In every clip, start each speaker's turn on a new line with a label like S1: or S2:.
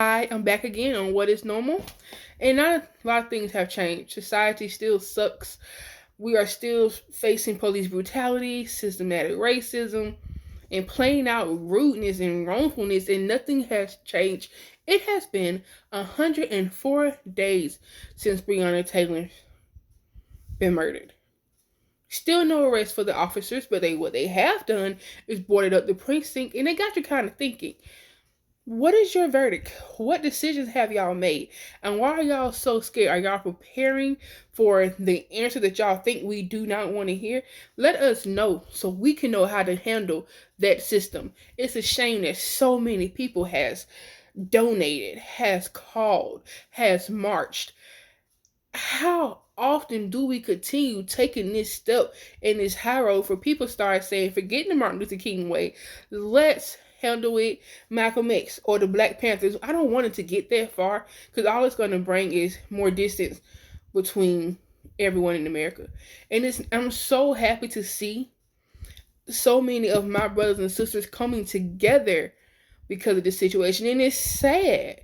S1: I am back again on what is normal. And not a lot of things have changed. Society still sucks. We are still facing police brutality, systematic racism, and plain out rudeness and wrongfulness, and nothing has changed. It has been 104 days since Breonna Taylor been murdered. Still no arrest for the officers, but what they have done is boarded up the precinct, and they got you kind of thinking. What is your verdict? What decisions have y'all made? And why are y'all so scared? Are y'all preparing for the answer that y'all think we do not want to hear? Let us know so we can know how to handle that system. It's a shame that so many people has donated, has called, has marched. How often do we continue taking this step in this high road for people start saying, forgetting the Martin Luther King way, let's handle it Malcolm X or the Black Panthers? I don't want it to get that far because all it's going to bring is more distance between everyone in America. And I'm so happy to see so many of my brothers and sisters coming together because of this situation. And it's sad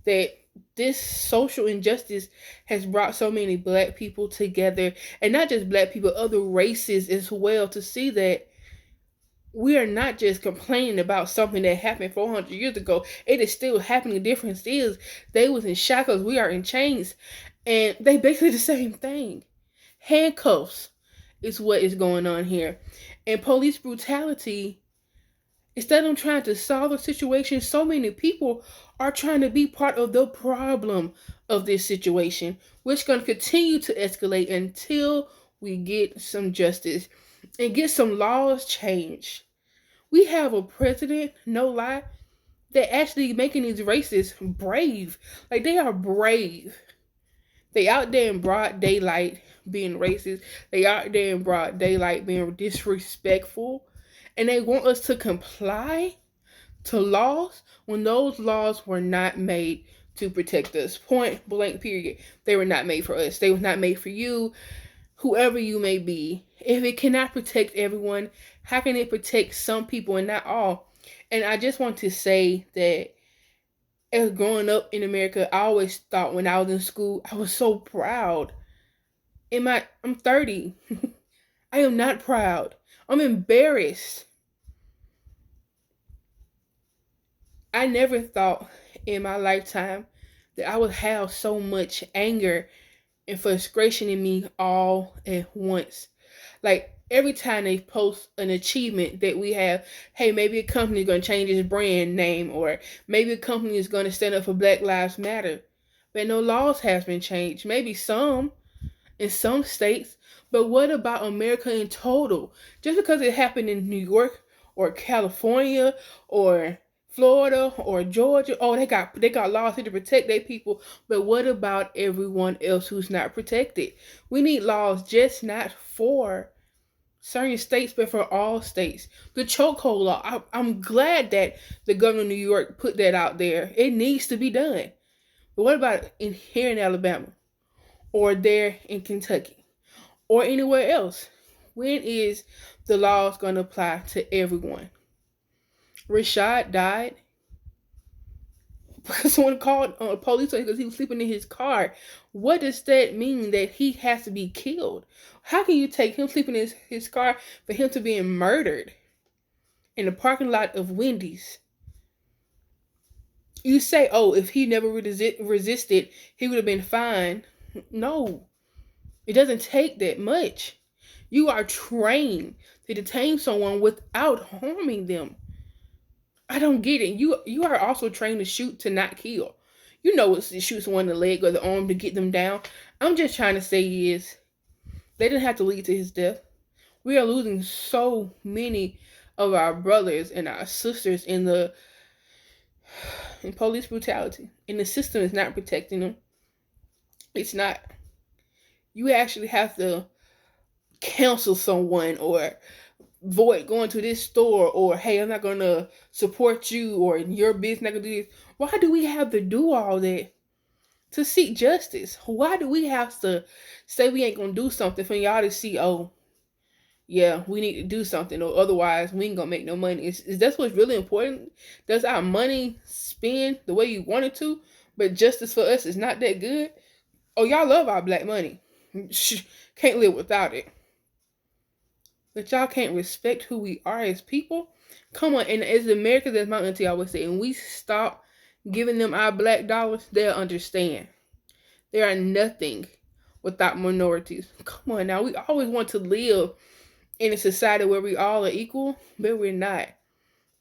S1: that this social injustice has brought so many black people together, and not just black people, other races as well, to see that we are not just complaining about something that happened 400 years ago. It is still happening. The difference is they was in shackles, we are in chains, and they basically the same thing. Handcuffs is what is going on here. And police brutality, instead of trying to solve the situation, so many people are trying to be part of the problem of this situation, which is going to continue to escalate until we get some justice and get some laws changed. We have a president, no lie, that actually making these racists brave. Like, they are brave. They out there in broad daylight being racist. They out there in broad daylight being disrespectful. And they want us to comply to laws when those laws were not made to protect us. Point blank, period. They were not made for us. They were not made for you, whoever you may be. If it cannot protect everyone, how can it protect some people and not all? And I just want to say that as growing up in America, I always thought when I was in school, I was so proud. I'm 30. I am not proud. I'm embarrassed. I never thought in my lifetime that I would have so much anger and frustration in me all at once. Like, every time they post an achievement that we have, hey, maybe a company is going to change its brand name, or maybe a company is going to stand up for Black Lives Matter. But no laws has been changed. Maybe some in some states, but what about America in total? Just because it happened in New York or California or Florida or Georgia, oh, they got laws here to protect their people. But what about everyone else who's not protected? We need laws just not for certain states, but for all states. The chokehold law. I'm glad that the governor of New York put that out there. It needs to be done. But what about here in Alabama or there in Kentucky or anywhere else? When is the laws going to apply to everyone? Rashad died because someone called police because he was sleeping in his car. What does that mean that he has to be killed? How can you take him sleeping in his car for him to being murdered in the parking lot of Wendy's? You say, oh, if he never resisted, he would have been fine. No, it doesn't take that much. You are trained to detain someone without harming them. I don't get it. You are also trained to shoot to not kill. You know it's to shoot someone in the leg or the arm to get them down. I'm just trying to say is they didn't have to lead to his death. We are losing so many of our brothers and our sisters in police brutality. And the system is not protecting them. It's not. You actually have to counsel someone or void going to this store, or hey, I'm not gonna support you, or your business not gonna do this. Why do we have to do all that to seek justice? Why do we have to say we ain't gonna do something for y'all to see, oh, Yeah, we need to do something, or otherwise we ain't gonna make no money. Is that's what's really important? Does our money spend the way you want it to? But justice for us is not that good. Oh, y'all love our black money. Can't live without it. But y'all can't respect who we are as people. Come on, and as Americans, as my auntie always say, and we stop giving them our black dollars, they'll understand. They are nothing without minorities. Come on now, we always want to live in a society where we all are equal, but we're not.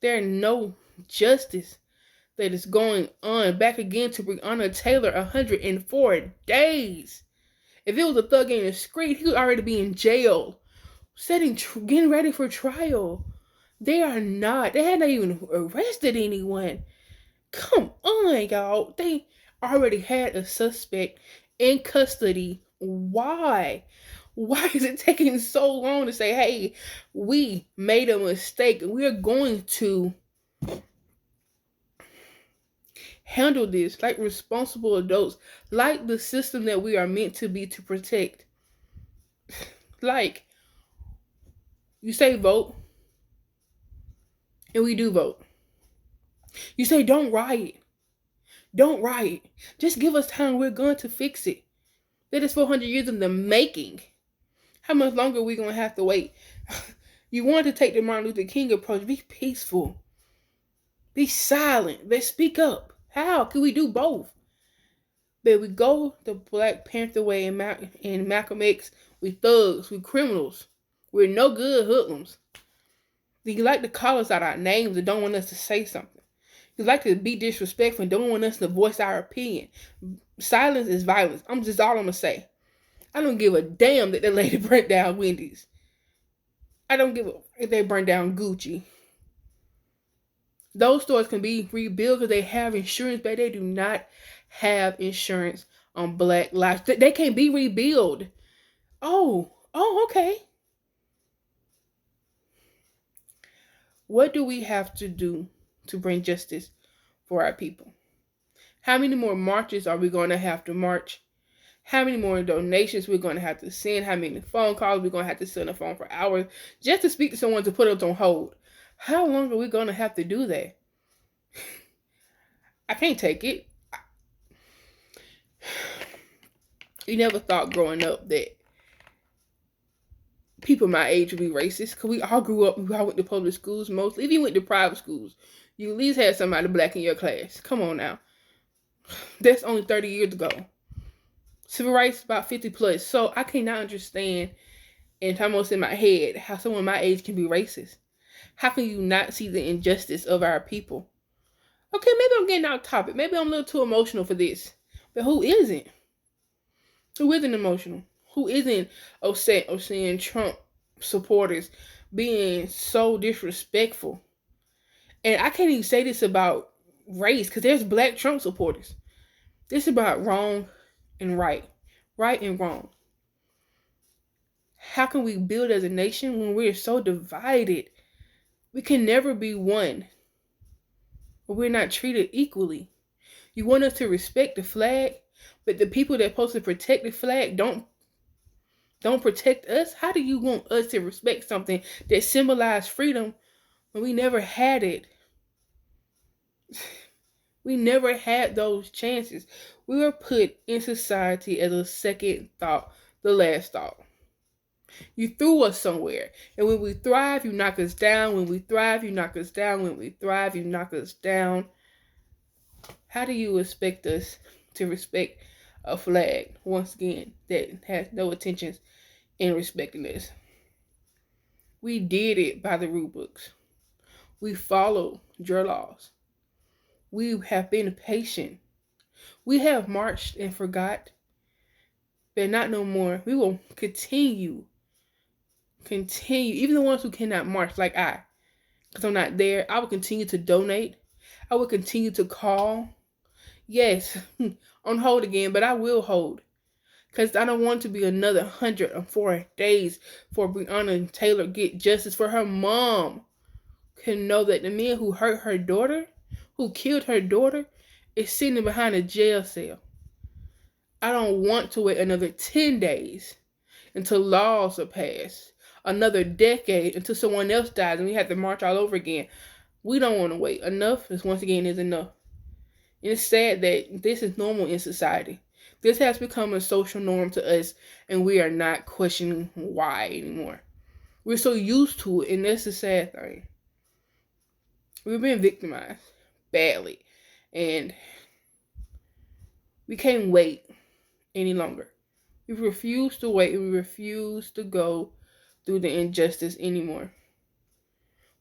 S1: There is no justice that is going on. Back again to Breonna Taylor, 104 days. If it was a thug in the street, he would already be in jail, getting ready for trial. They are not. They hadn't even arrested anyone. Come on, y'all. They already had a suspect in custody. Why? Why is it taking so long to say, hey, we made a mistake and we're going to handle this like responsible adults, like the system that we are meant to be to protect? Like, you say vote, and we do vote. You say don't riot. Don't riot. Just give us time. We're going to fix it. That is 400 years in the making. How much longer are we going to have to wait? You want to take the Martin Luther King approach. Be peaceful. Be silent. Let's speak up. How can we do both? But we go the Black Panther way and Malcolm X. We thugs. We criminals. We're no good hoodlums. You like to call us out our names and don't want us to say something. You like to be disrespectful and don't want us to voice our opinion. Silence is violence. I'm just all I'm going to say. I don't give a damn that lady burnt down Wendy's. I don't give a if they burn down Gucci. Those stores can be rebuilt because they have insurance, but they do not have insurance on Black lives. They can't be rebuilt. Oh, okay. What do we have to do to bring justice for our people? How many more marches are we going to have to march? How many more donations we're going to have to send? How many phone calls we're going to have to sit on the phone for hours just to speak to someone to put us on hold? How long are we going to have to do that? I can't take it. You never thought growing up that people my age would be racist, because we all grew up, we all went to public schools mostly. If you went to private schools, you at least had somebody black in your class. Come on now. That's only 30 years ago. Civil rights about 50 plus. So I cannot understand, and almost in my head, how someone my age can be racist. How can you not see the injustice of our people? Okay, maybe I'm getting off topic. Maybe I'm a little too emotional for this. But who isn't? Who isn't emotional? Who isn't upset of seeing Trump supporters being so disrespectful? And I can't even say this about race, because there's black Trump supporters. This is about wrong and right. Right and wrong. How can we build as a nation when we're so divided? We can never be one. But we're not treated equally. You want us to respect the flag, but the people that are supposed to protect the flag don't protect us? How do you want us to respect something that symbolized freedom when we never had it? We never had those chances. We were put in society as a second thought, the last thought. You threw us somewhere. And when we thrive, you knock us down. When we thrive, you knock us down. When we thrive, you knock us down. How do you expect us to respect a flag, once again, that has no intentions in respecting us? We did it by the rule books. We followed your laws. We have been patient. We have marched and forgot, but not no more. We will continue. Even the ones who cannot march, like I, because I'm not there, I will continue to donate. I will continue to call. Yes, on hold again, but I will hold. Because I don't want to be another 104 days for Breonna Taylor get justice, for her mom can know that the man who hurt her daughter, who killed her daughter, is sitting behind a jail cell. I don't want to wait another 10 days until laws are passed. another decade until someone else dies and we have to march all over again. We don't want to wait. Enough is once again is enough. And it's sad that this is normal in society. This has become a social norm to us, and we are not questioning why anymore. We're so used to it, and that's the sad thing. We've been victimized badly, and we can't wait any longer. We refuse to wait, and we refuse to go through the injustice anymore.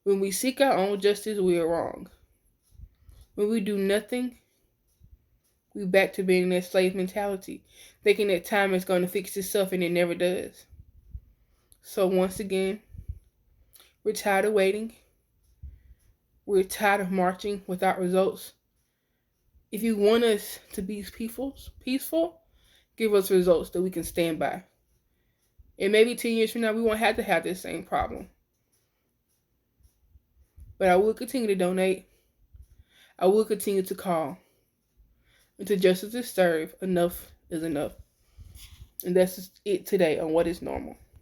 S1: When we seek our own justice, we are wrong. When we do nothing, we back to being that slave mentality, thinking that time is going to fix itself, and it never does. So once again, we're tired of waiting. We're tired of marching without results. If you want us to be peaceful, give us results that we can stand by. And maybe 10 years from now, we won't have to have this same problem. But I will continue to donate. I will continue to call. Until justice is served, enough is enough. And that's it today on What is Normal.